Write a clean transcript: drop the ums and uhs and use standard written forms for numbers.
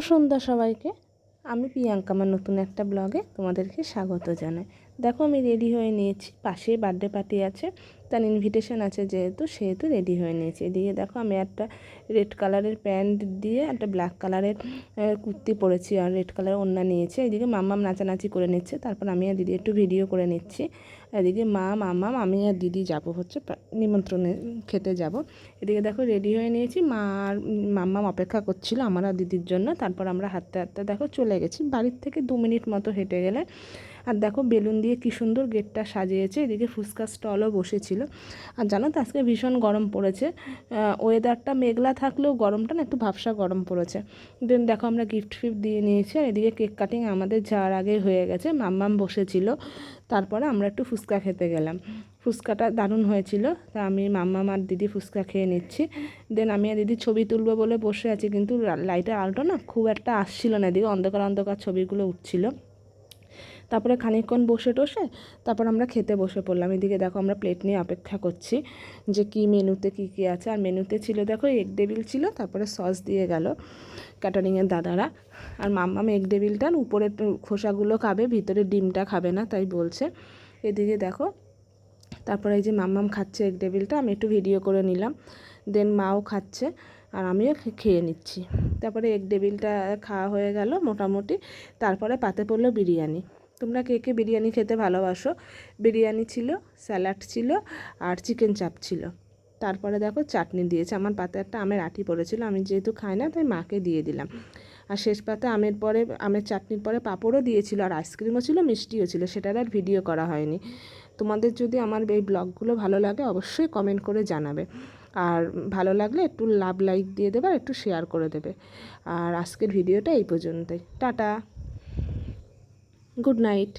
সন্ধ্যা সবাইকে। আমি প্রিয়াঙ্কা, আমার নতুন একটা ব্লগে তোমাদেরকে স্বাগত জানাই। দেখো আমি রেডি হয়ে নিয়েছি, পাশেই বার্থডে পার্টি আছে, তার ইনভিটেশন আছে সেহেতু রেডি হয়ে নিয়েছি। এদিকে দেখো আমি একটা রেড কালারের প্যান্ট দিয়ে একটা ব্ল্যাক কালারের কুর্তি পরেছি আর রেড কালারের ওড়না নিয়েছি। এদিকে মাম্মাম নাচানাচি করে নিচ্ছে, তারপর আমি আর দিদি একটু ভিডিও করে নিচ্ছি। এদিকে মাম্মাম আমি আর দিদি যাব হচ্ছে নিমন্ত্রণে খেতে যাব। এদিকে দেখো রেডি হয়ে নিয়েছি, মা আর মাম্মাম অপেক্ষা করছিল আমার আর দিদির জন্য। তারপর আমরা হাঁটতে হাঁটতে দেখো চলে গেছি, বাড়ির থেকে 2 মিনিট মতো হেঁটে গেলে। আর দেখো বেলুন দিয়ে কী সুন্দর গেটটা সাজিয়েছে। এদিকে ফুচকা স্টলও বসেছিল। আর জানো তো আজকে ভীষণ গরম পড়েছে, ওয়েদারটা মেঘলা থাকলেও গরমটা না একটু ভাবসা গরম পড়েছে। দেন দেখো আমরা গিফট ফিফট দিয়ে নিয়েছি। আর এদিকে কেক কাটিং আমাদের যাওয়ার আগে হয়ে গেছে, মাম্মাম বসেছিল। তারপরে আমরা একটু ফুচকা খেতে গেলাম। ফুচকাটা দারুণ হয়েছিল। তা আমি মাম্মাম আর দিদি ফুচকা খেয়ে নিচ্ছি। দেন আমি আর দিদি ছবি তুলবো বলে বসে আছি, কিন্তু লাইটের আলোটা না খুব একটা আসছিল না, এদিকে অন্ধকার অন্ধকার ছবিগুলো উঠছিল। তারপরে খানিকক্ষণ বসে টসে তারপর আমরা খেতে বসে পড়লাম। এদিকে দেখো আমরা প্লেট নিয়ে অপেক্ষা করছি যে কী মেনুতে কী আছে। আর মেনুতে ছিল দেখো এগ ডেভিল ছিল, তারপরে সস দিয়ে গেল ক্যাটারিংয়ের দাদারা। আর মাম্মাম এগ ডেভিলটার উপরে খোসাগুলো খাবে, ভিতরে ডিমটা খাবে না, তাই বলছে। এদিকে দেখো তারপরে এই যে মাম্মাম খাচ্ছে এগ ডেভিলটা, আমি একটু ভিডিও করে নিলাম। দেন মাও খাচ্ছে আর আমিও খেয়ে নিচ্ছি। তারপরে এগ ডেভিলটা খাওয়া হয়ে গেল মোটামুটি। তারপরে পাতে পড়লো বিরিয়ানি। তোমরা কে কে বিরিয়ানি খেতে ভালোবাসো? বিরিয়ানি ছিল, স্যালাড ছিল আর চিকেন চাপ ছিল। তারপরে দেখো চাটনি দিয়েছে। আমার পাতে একটা আমের আঁটি পড়েছিল, আমি যেহেতু খাই না তাই মাকে দিয়ে দিলাম। আর শেষ পাতে আমের চাটনির পরে পাঁপড়ও দিয়েছিল, আর আইসক্রিমও ছিল, মিষ্টিও ছিল, সেটার আর ভিডিও করা হয়নি। তোমাদের যদি আমার এই ব্লগগুলো ভালো লাগে অবশ্যই কমেন্ট করে জানাবে। আর ভালো লাগলে একটু লাইক দিয়ে দেবে আর একটু শেয়ার করে দেবে। আর আজকের ভিডিওটা এই পর্যন্তই। Tata, good night.